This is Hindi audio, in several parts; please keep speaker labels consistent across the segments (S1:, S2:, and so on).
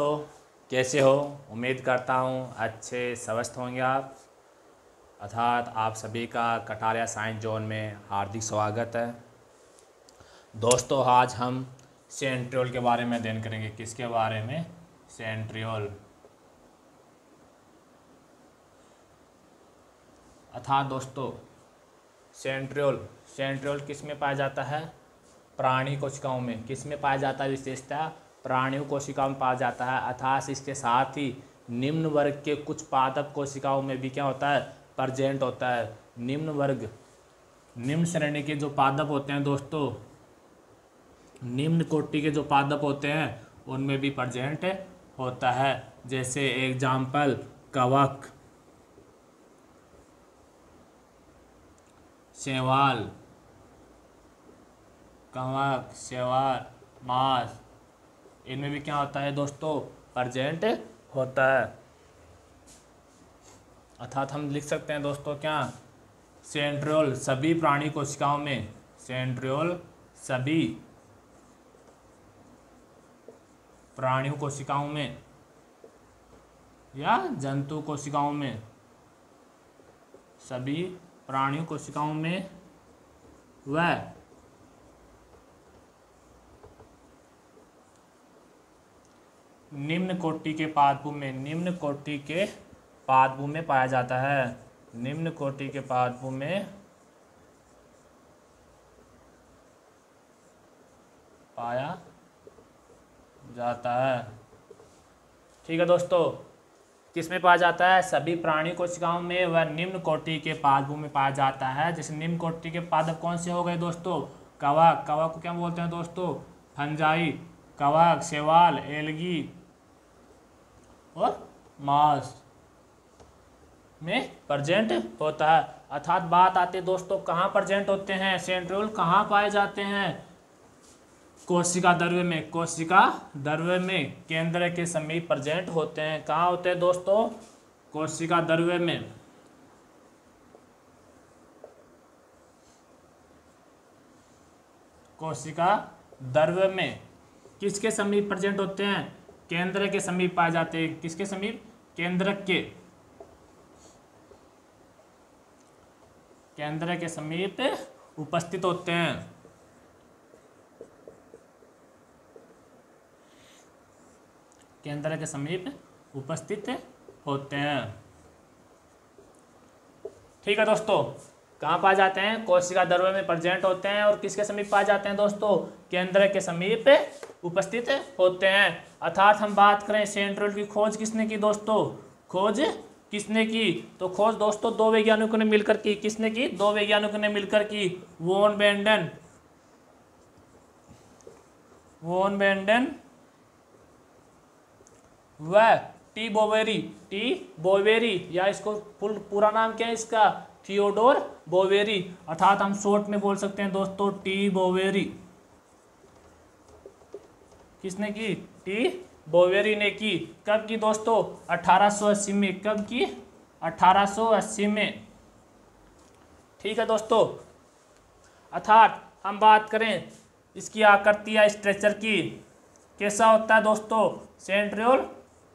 S1: तो कैसे हो। उम्मीद करता हूँ अच्छे स्वस्थ होंगे आप। अर्थात आप सभी का कटारिया साइंस जोन में हार्दिक स्वागत है। दोस्तों आज हम सेंट्रियोल के बारे में अध्ययन करेंगे। किसके बारे में? सेंट्रियोल। अर्थात दोस्तों सेंट्रियोल सेंट्रियोल किस में पाया जाता है? प्राणी कोशिकाओं में। किस में पाया जाता है? विशेषता प्राणियों कोशिकाओं में पाया जाता है। अर्थात इसके साथ ही निम्न वर्ग के कुछ पादप कोशिकाओं में भी क्या होता है? प्रेजेंट होता है। निम्न श्रेणी के जो पादप होते हैं दोस्तों, निम्न कोटि के जो पादप होते हैं उनमें भी प्रेजेंट होता है। जैसे एग्जाम्पल कवक, शैवाल, मांस, इनमें भी क्या होता है दोस्तों? प्रेजेंट होता है। अर्थात हम लिख सकते हैं दोस्तों क्या? सेंट्रियोल सभी प्राणी कोशिकाओं में, सेंट्रियोल सभी प्राणियों कोशिकाओं में या जंतु कोशिकाओं में, सभी प्राणियों कोशिकाओं में व निम्न कोटि के पादपों में, निम्न कोटि के पादपों में पाया जाता है। निम्न कोटि के पादपों में पाया जाता है। ठीक है दोस्तों, किस में पाया जाता है? सभी प्राणी कोशिकाओं में व निम्न कोटि के पादपों में पाया जाता है। जैसे निम्न कोटि के पादप कौन से हो गए दोस्तों? कवक, कवक को क्या बोलते हैं दोस्तों? फंजाई। कवक, शैवाल, एल्गी और मांस में प्रेजेंट होता है। अर्थात बात आती है दोस्तों कहाँ प्रेजेंट होते हैं? सेंट्रियोल कहाँ पाए जाते हैं? कोशिका द्रव्य में। कोशिका द्रव्य में केंद्र के समीप प्रेजेंट होते हैं। कहाँ होते हैं दोस्तों? कोशिका द्रव्य में। कोशिका द्रव्य में किसके समीप प्रेजेंट होते हैं? केंद्र के समीप पाए जाते हैं। किसके समीप? केंद्र के समीप उपस्थित होते हैं। केंद्र के समीप उपस्थित होते हैं। ठीक है दोस्तों, कहाँ पाए जाते हैं? कोशिका द्रव्य में प्रेजेंट होते हैं। और किसके समीप पाए जाते हैं दोस्तों? केंद्र के समीप उपस्थित होते हैं। अर्थात हम बात करें सेंट्रियोल की खोज किसने की दोस्तों? खोज किसने की? तो खोज दोस्तों दो वैज्ञानिकों ने मिलकर की। किसने की? दो वैज्ञानिकों ने मिलकर की। वॉन बेंडन व टी बोवेरी, या इसको पूरा नाम क्या है इसका? Theodore Boveri. अर्थात हम शॉर्ट में बोल सकते हैं दोस्तों टी बोवेरी। किसने की? टी बोवेरी ने की। कब की दोस्तों? 1880 में। कब की? 1880 में। ठीक है दोस्तों, अर्थात हम बात करें इसकी आकृति या स्ट्रक्चर की, कैसा होता है दोस्तों? सेंट्रियोल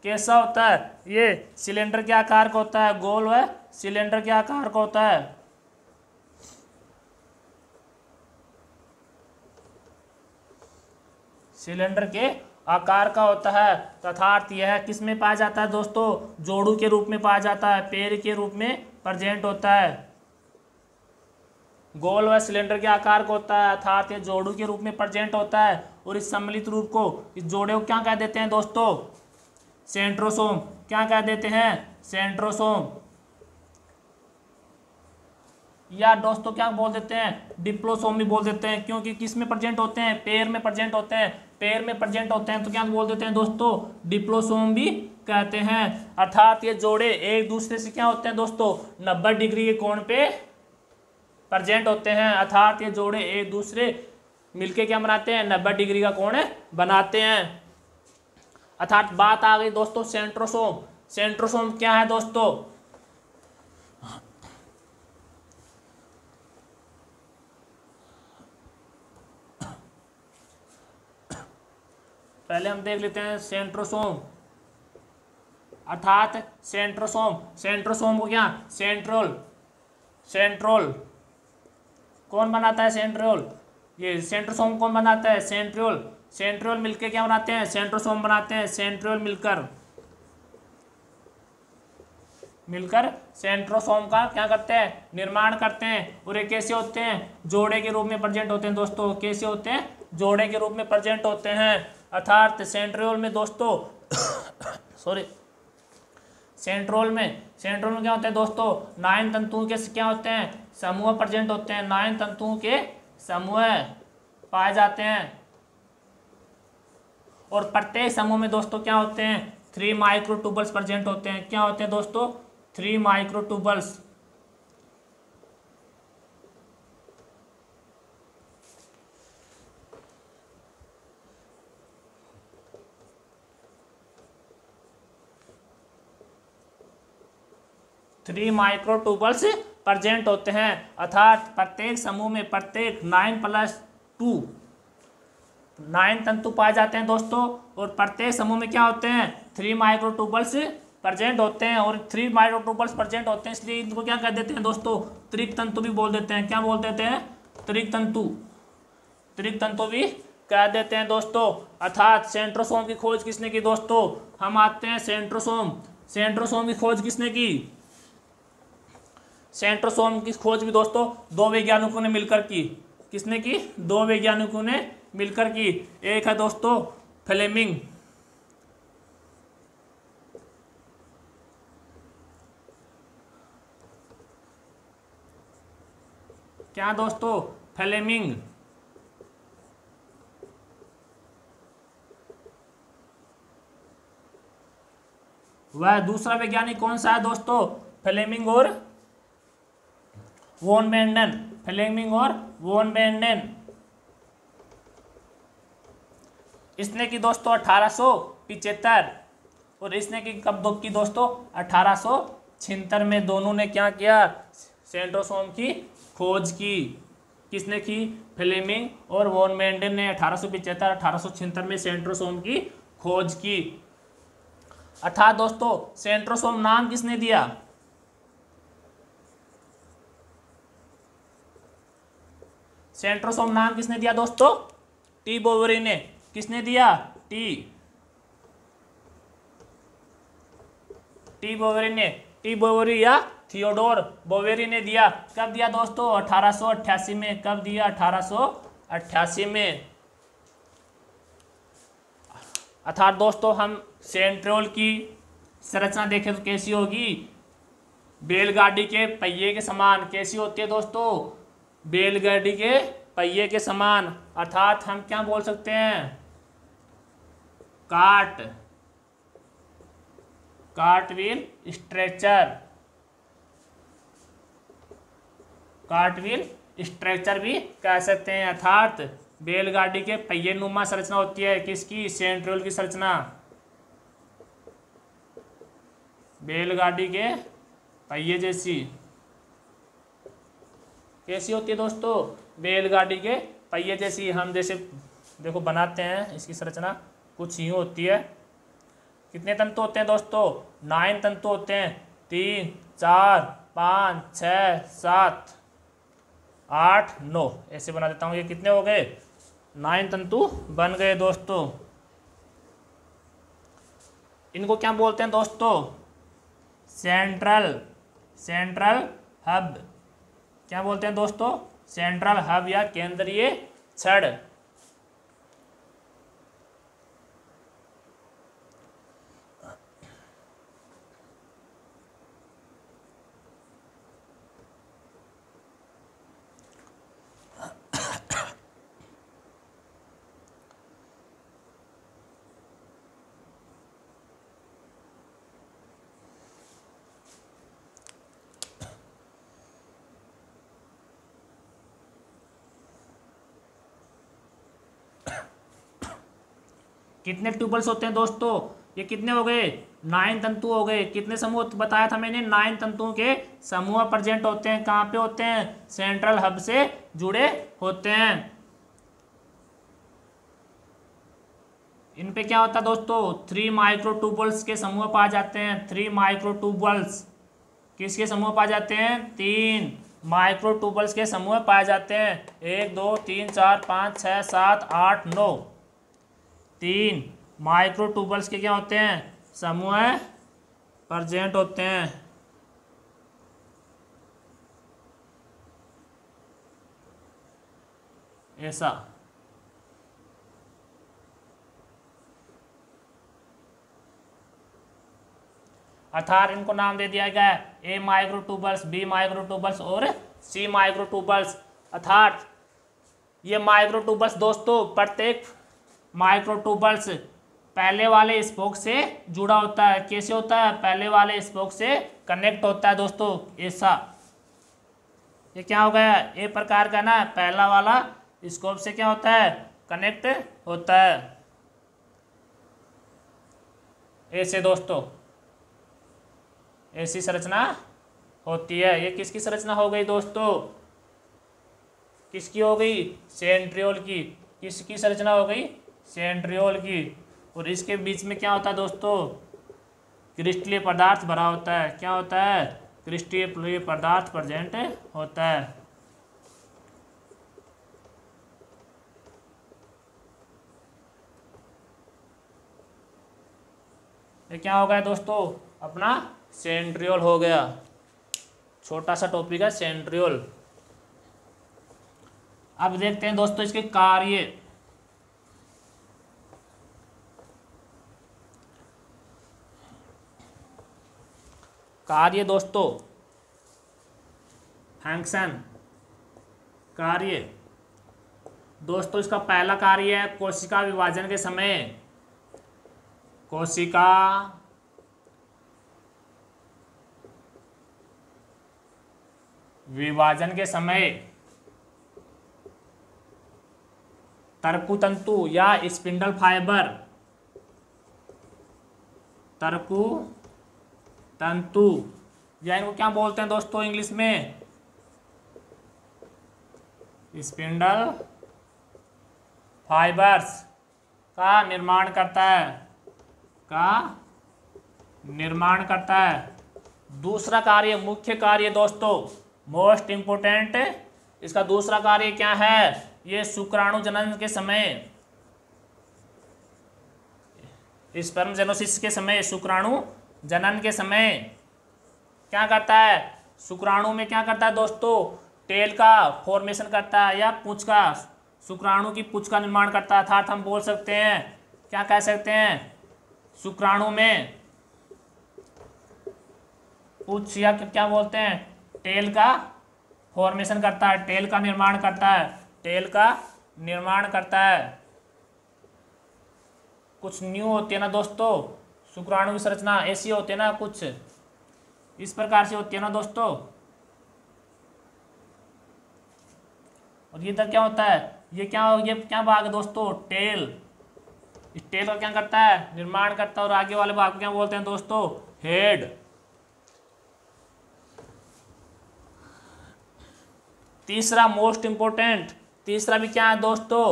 S1: कैसा होता है? ये सिलेंडर के आकार का होता है। गोल व सिलेंडर के आकार का होता है। सिलेंडर के आकार का होता है। तथा यह किस में पाया जाता है दोस्तों? जोड़ू के रूप में पाया जाता है। पैर के रूप में प्रेजेंट होता है। गोल व सिलेंडर के आकार का होता है। अर्थात यह जोड़ू के रूप में प्रेजेंट होता है। और इस सम्मिलित रूप को, इस जोड़े को क्या कह देते हैं दोस्तों? सेंट्रोसोम। क्या कह देते हैं? सेंट्रोसोम। या दोस्तों क्या बोल देते हैं? डिप्लोसोम भी बोल देते हैं। क्योंकि किस में प्रेजेंट होते हैं? पैर में प्रेजेंट होते हैं। पैर में प्रेजेंट होते हैं तो क्या बोल देते हैं दोस्तों? डिप्लोसोम भी कहते हैं। अर्थात ये जोड़े एक दूसरे से क्या होते हैं दोस्तों? 90 डिग्री के कोण पे प्रेजेंट होते हैं। अर्थात ये जोड़े एक दूसरे मिलके क्या बनाते हैं? 90 डिग्री का कोण बनाते हैं। अर्थात बात आ गई दोस्तों सेंट्रोसोम। सेंट्रोसोम क्या है दोस्तों? पहले हम देख लेते हैं सेंट्रोसोम, अर्थात सेंट्रोसोम। सेंट्रोसोम को क्या सेंट्रोल कौन बनाता है? सेंट्रोल। ये सेंट्रोसोम कौन बनाता है? सेंट्रियोल मिलकर क्या बनाते हैं? सेंट्रोसोम बनाते हैं। सेंट्रियोल मिलकर सेंट्रोसोम का क्या करते हैं? निर्माण करते हैं। और ये कैसे होते हैं? जोड़े के रूप में प्रेजेंट होते हैं दोस्तों। कैसे होते हैं? जोड़े के रूप में प्रेजेंट होते हैं। अर्थात सेंट्रियोल में दोस्तों सॉरी सेंट्रोल में क्या होते हैं दोस्तों? 9 तंतुओं के क्या होते हैं? समूह प्रेजेंट होते हैं। 9 तंतुओं के समूह पाए जाते हैं। और प्रत्येक समूह में दोस्तों क्या होते हैं? 3 माइक्रोट्यूबल्स प्रेजेंट होते हैं। क्या होते हैं दोस्तों? 3 माइक्रोट्यूबल्स। प्रेजेंट होते हैं। अर्थात प्रत्येक समूह में प्रत्येक 9 तंतु पाए जाते हैं दोस्तों। और प्रत्येक समूह में क्या होते हैं? 3 माइक्रोट्यूबल्स प्रेजेंट होते हैं। और 3 माइक्रोट्यूबल्स प्रेजेंट होते हैं, इसलिए इनको क्या कह देते हैं दोस्तों? त्रिक तंतु भी बोल देते हैं। क्या बोल देते हैं? त्रिक तंतु भी कह देते हैं दोस्तों। अर्थात सेंट्रोसोम की खोज किसने की दोस्तों? हम आते हैं सेंट्रोसोम की खोज किसने की? सेंट्रोसोम की खोज भी दोस्तों 2 वैज्ञानिकों ने मिलकर की। किसने की? 2 वैज्ञानिकों ने मिलकर की। एक है दोस्तों फ्लेमिंग, क्या दोस्तों? फ्लेमिंग। वह दूसरा वैज्ञानिक कौन सा है दोस्तों? फ्लेमिंग और वॉन मेंडेन। इसने की दोस्तों 1875 और इसने की कब की दोस्तों? 1876 में। दोनों ने क्या किया? सेंट्रोसोम की खोज की। किसने की? फ्लेमिंग और वॉन मेंडेन ने 1875-1876 में सेंट्रोसोम की खोज की। अर्थात दोस्तों सेंट्रोसोम नाम किसने दिया? सेंट्रोसोम नाम किसने दिया दोस्तों? टी बोवेरी ने। किसने दिया? टी बोवेरी या थियोडोर बोवेरी ने दिया। कब दिया दोस्तों? 1888 में। कब दिया? 1888 में। अर्थात दोस्तों हम सेंट्रियोल की संरचना देखें तो कैसी होगी? बैलगाड़ी के पहिए के समान। कैसी होती है दोस्तों? बैलगाड़ी के पहिए के समान। अर्थात हम क्या बोल सकते हैं? कार्टव्हील स्ट्रक्चर भी कह सकते हैं। अर्थात बैलगाड़ी के पहिए नुमा संरचना होती है। किसकी? सेंट्रियोल की संरचना। बैलगाड़ी के पहिए जैसी। कैसी होती है दोस्तों? बैलगाड़ी के पहिए जैसी। हम जैसे देखो बनाते हैं, इसकी संरचना कुछ यूँ होती है। कितने तंतु होते हैं दोस्तों? 9 तंतु होते हैं। 3, 4, 5, 6, 7, 8, 9 ऐसे बना देता हूँ। ये कितने हो गए? 9 तंतु बन गए दोस्तों। इनको क्या बोलते हैं दोस्तों? Central hub. क्या बोलते हैं दोस्तों? सेंट्रल हब या केंद्रीय छड़। कितने ट्यूबल्स होते हैं दोस्तों? ये कितने हो गए? 9 तंतु हो गए। कितने समूह बताया था मैंने? 9 तंतुओं के समूह प्रेजेंट होते हैं। कहाँ पे होते हैं? सेंट्रल हब से जुड़े होते हैं। इन पे क्या होता है दोस्तों, 3 माइक्रोट्यूबल्स के समूह पाए जाते हैं। 3 माइक्रोट्यूबल्स किसके समूह पाए जाते हैं, 3 माइक्रोट्यूबल्स के समूह पाए जाते हैं। 1 2 3 4 5 6 7 8 9, 3 माइक्रोट्यूबल्स के क्या होते हैं, समूह प्रेजेंट होते हैं। ऐसा अर्थात इनको नाम दे दिया गया है ए माइक्रोट्यूबल्स, बी माइक्रोट्यूबल्स और सी माइक्रोट्यूबल्स। अर्थात ये माइक्रोट्यूबल्स दोस्तों, प्रत्येक माइक्रोट्यूबल्स पहले वाले स्पोक से जुड़ा होता है। कैसे होता है, पहले वाले स्पोक से कनेक्ट होता है दोस्तों। ऐसा ये क्या हो गया, ए प्रकार का ना, पहला वाला स्कोप से क्या होता है, कनेक्ट होता है। ऐसे दोस्तों ऐसी संरचना होती है। ये किसकी संरचना हो गई दोस्तों, किसकी हो गई, सेंट्रियोल की। किसकी संरचना हो गई, सेंट्रियोल की। और इसके बीच में क्या होता है दोस्तों, क्रिस्टलीय पदार्थ भरा होता है। क्या होता है, क्रिस्टलीय पदार्थ प्रेजेंट होता है। ये क्या हो गया दोस्तों, अपना सेंट्रियोल हो गया। छोटा सा टॉपिक है सेंट्रियोल। अब देखते हैं दोस्तों इसके कार्य। कार्य दोस्तों, फंक्शन, कार्य दोस्तों, इसका पहला कार्य है कोशिका विभाजन के समय। कोशिका विभाजन के समय तर्कुतंतु या स्पिंडल फाइबर, तर्कुतंतु या इनको क्या बोलते हैं दोस्तों इंग्लिश में, स्पिंडल फाइबर्स का निर्माण करता है। दूसरा कार्य, मुख्य कार्य दोस्तों, मोस्ट इंपोर्टेंट, इसका दूसरा कार्य क्या है, ये शुक्राणु जनन के समय, स्पर्मजेनोसिस के समय, शुक्राणु जनन के समय क्या करता है, शुक्राणु में क्या करता है दोस्तों, टेल का फॉर्मेशन करता है या पूंछ का, शुक्राणु की पूंछ का निर्माण करता है। अर्थात हम बोल सकते हैं, क्या कह सकते हैं, शुक्राणु में पूंछ या क्या बोलते हैं, टेल का फॉर्मेशन करता है, टेल का निर्माण करता है। कुछ न्यू होती है ना दोस्तों, शुक्राणु की संरचना ऐसी होती है ना, कुछ इस प्रकार से होती है ना दोस्तों। और ये इधर क्या होता है, ये क्या भाग है दोस्तों, टेल। इस टेल का क्या करता है, निर्माण करता है। और आगे वाले भाग को क्या बोलते हैं दोस्तों, हेड। तीसरा मोस्ट इंपोर्टेंट, तीसरा भी क्या है दोस्तों,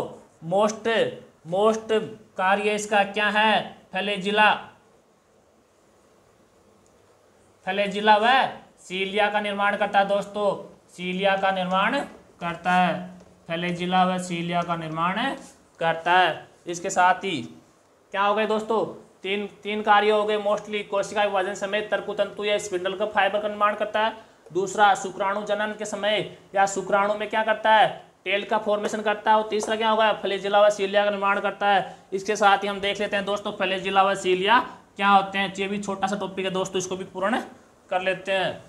S1: मोस्ट कार्य इसका क्या है, फ्लैजिला व सीलिया का निर्माण करता है दोस्तों, सीलिया का निर्माण करता है, फ्लैजिला व सीलिया का निर्माण करता है। इसके साथ ही क्या हो गए दोस्तों, तीन कार्य हो गए मोस्टली। कोशिका विभाजन समय तर्कुतंतु या स्पिंडल का फाइबर का निर्माण करता है। दूसरा शुक्राणु जनन के समय या शुक्राणु में क्या करता है, टेल का फॉर्मेशन करता है। और तीसरा क्या होगा, फ्लैजिला व सीलिया का निर्माण करता है। इसके साथ ही हम देख लेते हैं दोस्तों फ्लैजिला व सीलिया क्या होते हैं। ये भी छोटा सा टॉपिक है दोस्तों, इसको भी पूर्ण कर लेते हैं।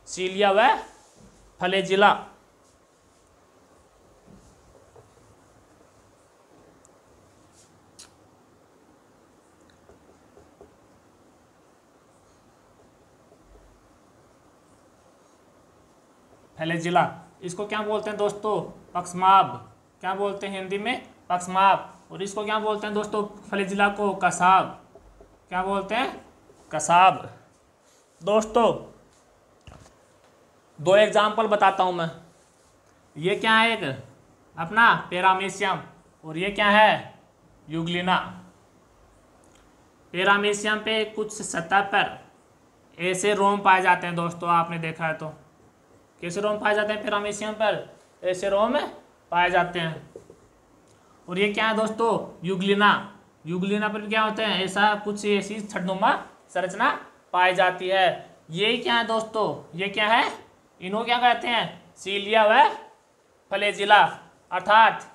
S1: सीलिया व फ्लैजिला, फ्लैजिला इसको क्या बोलते हैं दोस्तों, पक्षमाभ। क्या बोलते हैं हिंदी में, पक्षमाभ। और इसको क्या बोलते हैं दोस्तों, फ्लैजिला को कसाब। क्या बोलते हैं, कसाब। दोस्तों 2 एग्जाम्पल बताता हूं मैं। ये क्या है, एक अपना पैरामीशियम, और ये क्या है, यूग्लिना। पैरामीशियम पे कुछ सतह पर ऐसे रोम पाए जाते हैं दोस्तों, आपने देखा है तो। कैसे रोम पाए जाते हैं पैरामीशियम पर, ऐसे रोम पाए जाते हैं। और ये क्या है दोस्तों, यूग्लिना। यूग्लिना पर क्या होते हैं, ऐसा कुछ ऐसी छड़नुमा संरचना पाई जाती है। ये क्या है दोस्तों, ये क्या है, इनको क्या कहते हैं, सीलिया व फ्लैजिला। अर्थात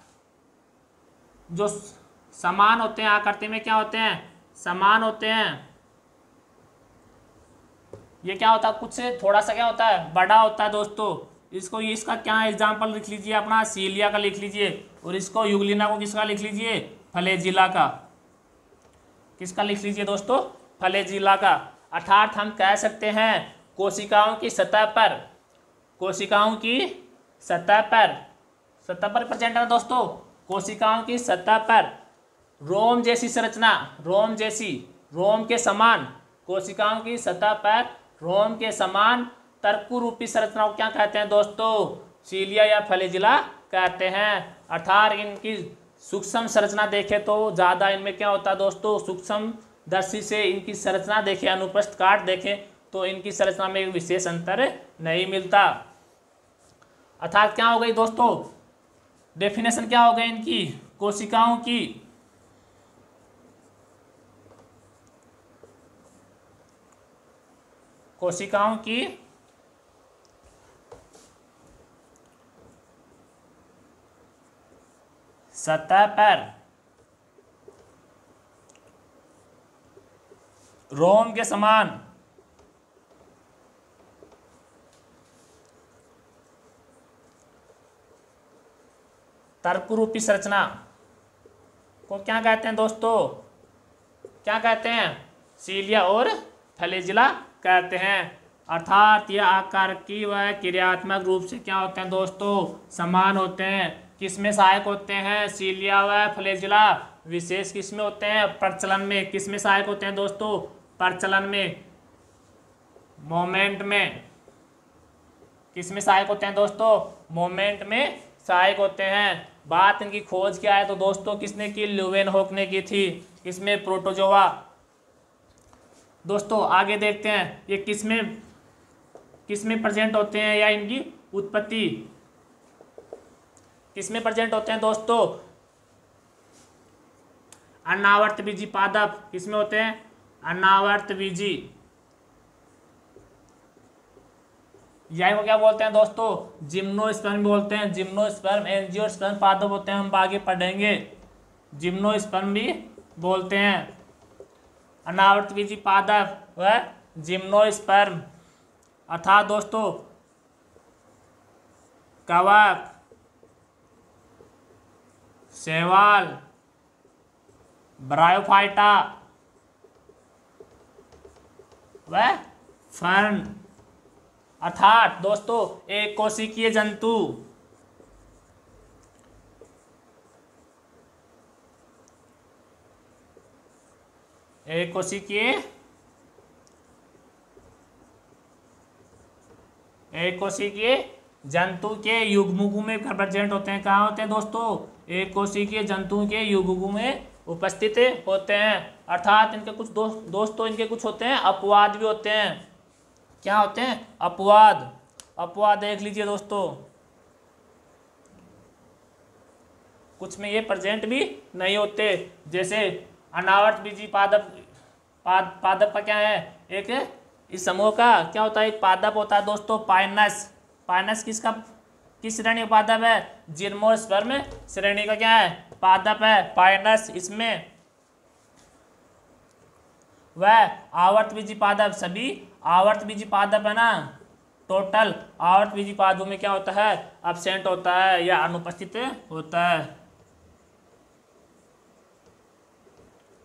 S1: जो समान होते हैं, आकृति में क्या होते हैं, समान होते हैं। ये क्या होता है, कुछ थोड़ा सा क्या होता है, बड़ा होता है दोस्तों। इसको इसका क्या एग्जाम्पल लिख लीजिए अपना, सीलिया का लिख लीजिए। और इसको यूग्लिना को किसका लिख लीजिए, फ्लैजिला का। किसका लिख लीजिए दोस्तों, फ्लैजिला का। अर्थात हम कह सकते हैं कोशिकाओं की सतह पर, कोशिकाओं की सतह पर प्रेजेंट है दोस्तों। कोशिकाओं की सतह पर रोम जैसी संरचना, रोम के समान, कोशिकाओं की सतह पर रोम के समान तर्कु रूपी संरचना को क्या कहते हैं दोस्तों, सीलिया या फ्लैजिला कहते हैं। अर्थात इनकी सूक्ष्म संरचना देखें तो ज़्यादा इनमें क्या होता है दोस्तों, सूक्ष्म दर्शी से इनकी संरचना देखें, अनुप्रस्थ काट देखें तो इनकी संरचना में एक विशेष अंतर नहीं मिलता। अर्थात क्या हो गई दोस्तों, डेफिनेशन क्या हो गई इनकी, कोशिकाओं की सतह पर रोम के समान तर्क रूपी संरचना को क्या कहते हैं दोस्तों, क्या कहते हैं, सीलिया और फ्लैजिला कहते हैं। अर्थात यह आकार की व क्रियात्मक रूप से क्या होते हैं दोस्तों, समान होते हैं। किसमें सहायक होते हैं, सीलिया व फ्लैजिला विशेष किसमें होते हैं, प्रचलन में। किसमें सहायक होते हैं दोस्तों, प्रचलन में, मोमेंट में। किसमें सहायक होते हैं दोस्तों, मोमेंट में सहायक होते हैं। बात इनकी खोज क्या है तो दोस्तों किसने की, ल्यूवेनहोक ने की थी। इसमें प्रोटोजोआ। दोस्तों आगे देखते हैं ये किसमें प्रेजेंट होते हैं या इनकी उत्पत्ति किसमें प्रेजेंट होते हैं दोस्तों, अनावर्तबीजी पादप। किसमें होते हैं, अनावर्तबीजी। या इनको क्या बोलते हैं दोस्तों, जिम्नोस्पर्म बोलते हैं। जिम्नोस्पर्म, एंजियोस्पर्म पादप होते हैं, हम आगे पढ़ेंगे। जिम्नोस्पर्म भी बोलते हैं। अनावर्तबीजी पादप व जिम्नोस्पर्म। अर्थात दोस्तों कवक, शैवाल, ब्रायोफाइटा व फर्न। अर्थात दोस्तों एक कोशिकीय जंतु एक कोशिकीय जंतु के युग्मकों में प्रेजेंट होते हैं। कहाँ होते हैं दोस्तों, एक कोशिकीय जंतु के युग्मकों में उपस्थित होते हैं। अर्थात इनके कुछ दोस्तों इनके कुछ होते हैं अपवाद भी होते हैं। क्या होते हैं, अपवाद देख लीजिए दोस्तों। कुछ में ये प्रेजेंट भी नहीं होते। जैसे अनावर्तबीजी पादप का क्या है, एक इस समूह का क्या होता है, एक पादप होता है दोस्तों पाइनस किस श्रेणी का पादप है, जिम्नोस्पर्म श्रेणी का क्या है, पादप है पाइनस। इसमें वह आवर्तबीजी पादप, सभी आवर्तबीजी पादप है ना, टोटल आवर्तबीजी पादपों में क्या होता है, एब्सेंट होता है या अनुपस्थित होता है,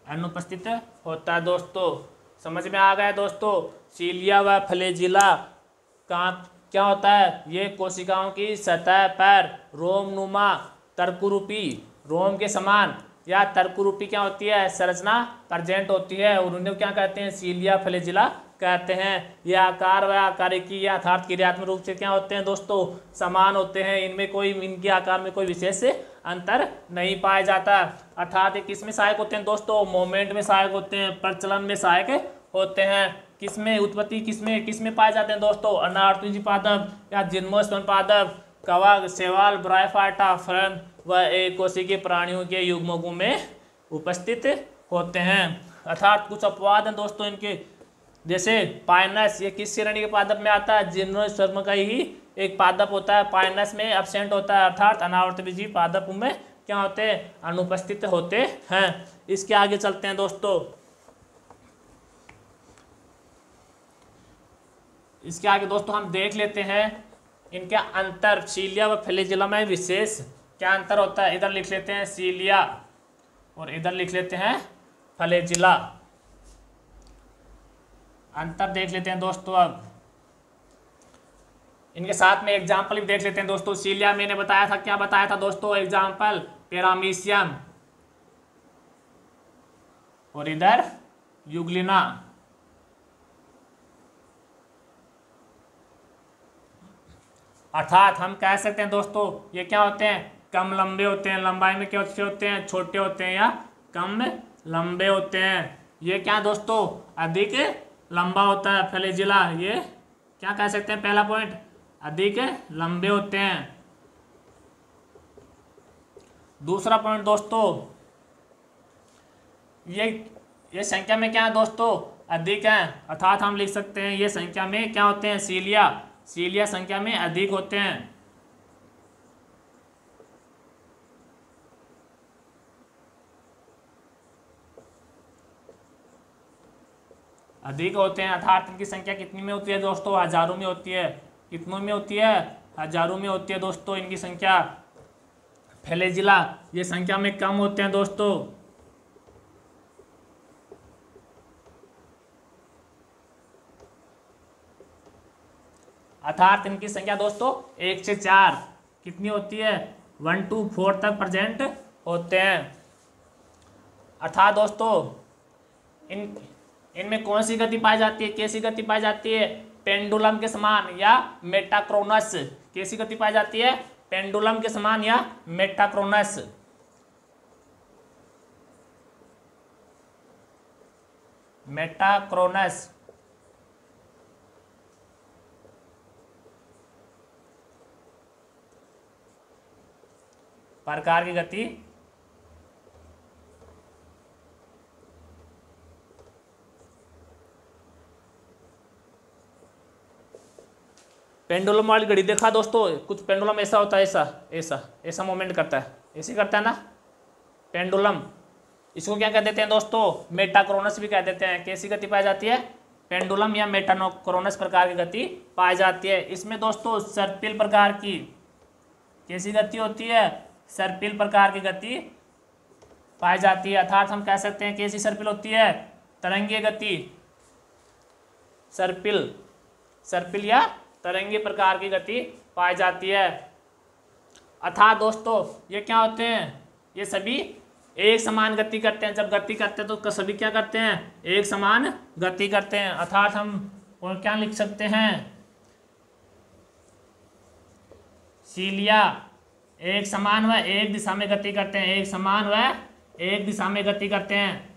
S1: अनुपस्थित होता है। दोस्तों समझ में आ गया दोस्तों। सीलिया व फ्लैजिला कहाँ क्या होता है, ये कोशिकाओं की सतह पर रोमनुमा तर्करूपी, रोम के समान या तर्करूपी क्या होती है, संरचना प्रेजेंट होती है और उन्हें क्या कहते हैं, सीलिया फ्लैजिला कहते हैं। ये आकार व आकारिकी या अर्थात क्रियात्मक रूप से क्या होते हैं दोस्तों, समान होते हैं। इनमें कोई इनके आकार में कोई विशेष अंतर नहीं पाया जाता। अर्थात ये किस में सहायक होते हैं दोस्तों, मोमेंट में सहायक होते हैं, प्रचलन में सहायक होते हैं। किसमें उत्पत्ति किसमें पाए जाते हैं दोस्तों, अनावर्ती पादप या जिम्नोस्पर्म पादप, कवक, शैवाल, ब्रायोफाइटा, फर्न व एक कोशिकीय प्राणियों के युग्मकों में उपस्थित होते हैं। अर्थात कुछ अपवाद हैं दोस्तों इनके, जैसे पाइनस, ये किस श्रेणी के पादप में आता है, जिम्नोस्पर्म का ही एक पादप होता है, पाइनस में एब्सेंट होता है। अर्थात अनावर्तबीजी पादप में क्या होते हैं, अनुपस्थित होते हैं। इसके आगे चलते हैं दोस्तों। इसके आगे दोस्तों हम देख लेते हैं इनके अंतर, सीलिया व फ्लैजिला में विशेष क्या अंतर होता है। इधर लिख लेते हैं सीलिया और इधर लिख लेते हैं फ्लैजिला। अंतर देख लेते हैं दोस्तों। अब इनके साथ में एग्जाम्पल भी देख लेते हैं दोस्तों। सीलिया मैंने बताया था, क्या बताया था दोस्तों, एग्जाम्पल पैरामीशियम और इधर यूग्लिना। अर्थात हम कह सकते हैं दोस्तों ये क्या होते हैं, कम लंबे होते हैं, लंबाई में क्या होते हैं, छोटे होते हैं या कम लंबे होते हैं। ये क्या दोस्तों, अधिक लंबा होता है फ्लैजिला, ये क्या कह सकते हैं, पहला पॉइंट अधिक लंबे होते हैं। दूसरा पॉइंट दोस्तों, ये संख्या में क्या है दोस्तों, अधिक है। अर्थात हम लिख सकते हैं ये संख्या में क्या होते हैं, सीलिया संख्या में अधिक होते हैं। अधिक होते हैं अर्थात इनकी संख्या कितनी में होती है दोस्तों, हजारों में होती है। कितनों में होती है, हजारों में होती है दोस्तों इनकी संख्या। फ्लैजिला ये संख्या में कम होते हैं दोस्तों। अर्थात इनकी संख्या दोस्तों 1 से 4 कितनी होती है, 1 to 4 तक प्रेजेंट होते हैं। अर्थात दोस्तों इनमें कौन सी गति पाई जाती है, कैसी गति पाई जाती है, पेंडुलम के समान या मेटाक्रोनस। कैसी गति पाई जाती है, पेंडुलम के समान या मेटाक्रोनस। मेटाक्रोनस प्रकार की गति पेंडुलम वाली घड़ी देखा दोस्तों, कुछ पेंडुलम ऐसा होता है, ऐसा मूवमेंट करता है, ऐसे करता है ना पेंडुलम। इसको क्या कह देते हैं दोस्तों, मेटाक्रोनस भी कह देते हैं। कैसी गति पाई जाती है, पेंडुलम या मेटाक्रोनस प्रकार की गति पाई जाती है। इसमें दोस्तों सर्पिल प्रकार की कैसी गति होती है, सर्पिल प्रकार की गति पाई जाती है। अर्थात हम कह सकते हैं कैसी सर्पिल होती है, तरंगीय गति, सर्पिल या तरंगीय प्रकार की गति पाई जाती है। अर्थात दोस्तों ये क्या होते हैं, ये सभी एक समान गति करते हैं। जब गति करते हैं तो सभी क्या करते हैं, एक समान गति करते हैं। अर्थात हम और क्या लिख सकते हैं, सीलिया एक समान व एक दिशा में गति करते हैं, एक समान व एक दिशा में गति करते हैं।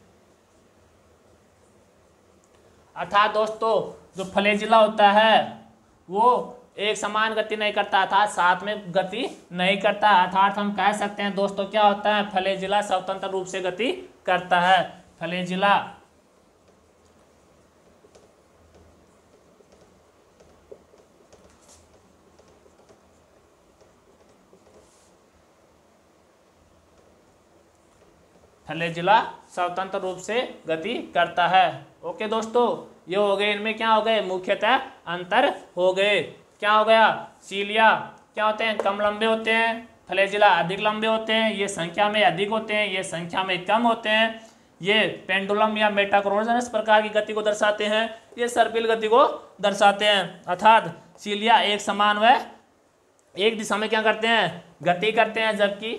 S1: अर्थात दोस्तों जो फ्लैजिला होता है वो एक समान गति नहीं करता, अर्थात साथ में गति नहीं करता। अर्थात हम कह सकते हैं दोस्तों क्या होता है, फ्लैजिला स्वतंत्र रूप से गति करता है। फ्लैजिला स्वतंत्र रूप से गति करता है। ओके दोस्तों, ये हो गए, इनमें क्या हो गए, मुख्यतः अंतर हो गए। क्या हो गया, सीलिया क्या होते हैं, कम लंबे होते हैं, फ्लैजिला अधिक लंबे होते हैं, ये संख्या में अधिक होते हैं, ये संख्या में कम होते हैं। ये पेंडुलम या मेटाक्रोनस प्रकार की गति को दर्शाते हैं, ये सर्पिल गति को दर्शाते हैं। अर्थात सीलिया एक समान व एक दिशा में क्या करते हैं, गति करते हैं, जबकि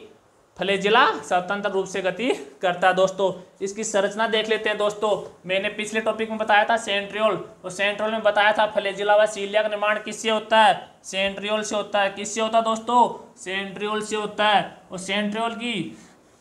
S1: फ्लैजिला स्वतंत्र रूप से गति करता है दोस्तों। इसकी संरचना देख लेते हैं दोस्तों। मैंने पिछले टॉपिक में बताया था सेंट्रियोल, और सेंट्रियोल में बताया था फ्लैजिला व सीलिया का निर्माण किससे होता है, सेंट्रियोल से होता है। किससे होता है दोस्तों, सेंट्रियोल से होता है। और सेंट्रियोल की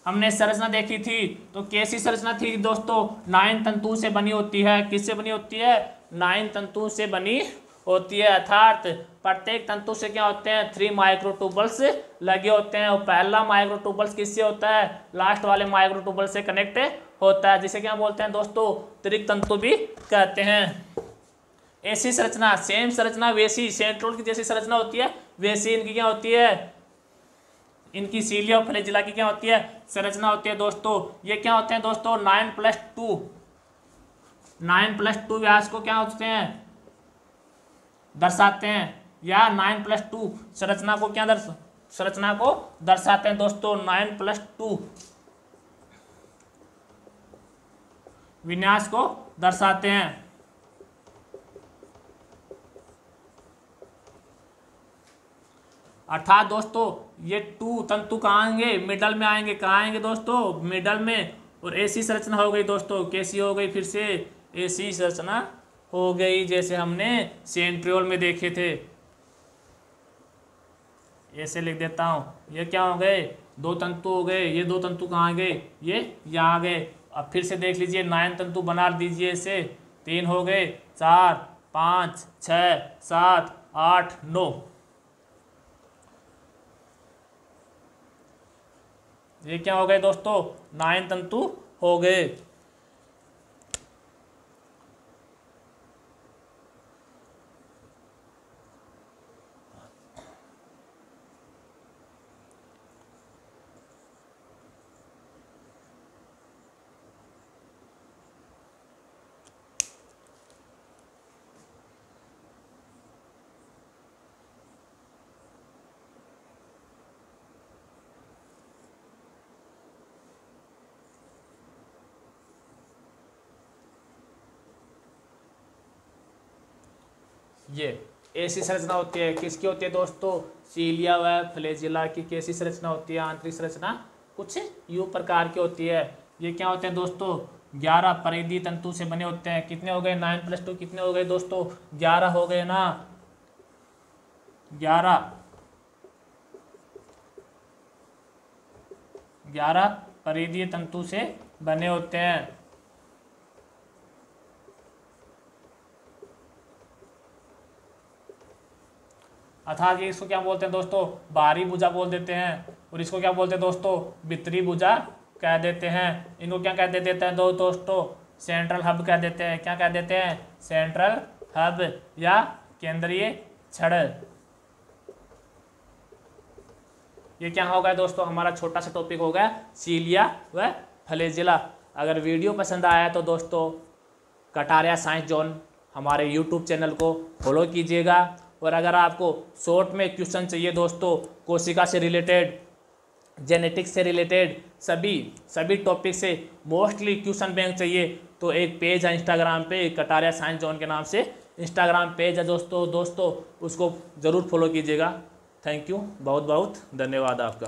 S1: हमने संरचना देखी थी, तो कैसी संरचना थी दोस्तों, 9 तंतु से बनी होती है। किससे बनी होती है, 9 तंतु से बनी होती है, अर्थात प्रत्येक तंतु से क्या होते हैं, 3 माइक्रोट्यूबल्स लगे होते हैं। और पहला माइक्रोट्यूबल्स किससे होता है, लास्ट वाले माइक्रोट्यूबल से कनेक्ट होता है, जिसे क्या बोलते हैं दोस्तों, त्रिक तंतु भी कहते हैं। ऐसी संरचना, सेम संरचना वैसी सेंट्रियोल की जैसी संरचना होती है, वैसी इनकी क्या होती है, इनकी सीलिया और फ्लैजिला की क्या होती है, संरचना होती है दोस्तों। ये क्या होते हैं दोस्तों, 9+2 व्यास को क्या होते हैं, दर्शाते हैं, या 9+2 संरचना को क्या संरचना को दर्शाते हैं दोस्तों। 9+2 विन्यास को दर्शाते हैं। अर्थात दोस्तों ये 2 तंतु कहाँ आएंगे, मिडल में आएंगे। कहाँ आएंगे दोस्तों, मिडल में। और ऐसी संरचना हो गई दोस्तों, कैसी हो गई, फिर से ऐसी संरचना हो गई जैसे हमने सेंट्रियोल में देखे थे। ऐसे लिख देता हूँ, ये क्या हो गए, 2 तंतु हो गए। ये 2 तंतु कहाँ गए, ये यहाँ आ गए। अब फिर से देख लीजिए, 9 तंतु बना दीजिए इसे, 3 हो गए, 4, 5, 6, 7, 8, 9। ये क्या हो गए दोस्तों, 9 तंतु हो गए। ये ऐसी संरचना होती है, किसकी होती है दोस्तों, सीलिया व फ्लैजिला की कैसी संरचना होती है, आंतरिक संरचना कुछ यू प्रकार की होती है। ये क्या होते हैं दोस्तों, 11 परिधीय तंतु से बने होते हैं। कितने हो गए, 9+2 कितने हो गए दोस्तों, 11 हो गए ना, 11 परिधीय तंतु से बने होते हैं। अर्थात ये इसको क्या बोलते हैं दोस्तों, बाहरी भुजा बोल देते हैं। और इसको क्या बोलते हैं दोस्तों, भीतरी भुजा कह देते हैं। इनको क्या कह देते हैं दोस्तों, सेंट्रल हब कह देते हैं। क्या कह देते हैं, सेंट्रल हब या केंद्रीय छड़। ये क्या हो गया दोस्तों, हमारा छोटा सा टॉपिक हो गया सीलिया व फ्लैजिला। अगर वीडियो पसंद आया तो दोस्तों कटारिया साइंस जोन हमारे यूट्यूब चैनल को फॉलो कीजिएगा। और अगर आपको शॉर्ट में क्वेश्चन चाहिए दोस्तों, कोशिका से रिलेटेड, जेनेटिक्स से रिलेटेड, सभी टॉपिक से मोस्टली क्वेश्चन बैंक चाहिए, तो एक पेज है इंस्टाग्राम पे, कटारिया साइंस जोन के नाम से इंस्टाग्राम पेज है दोस्तों उसको ज़रूर फॉलो कीजिएगा। थैंक यू, बहुत बहुत धन्यवाद आपका।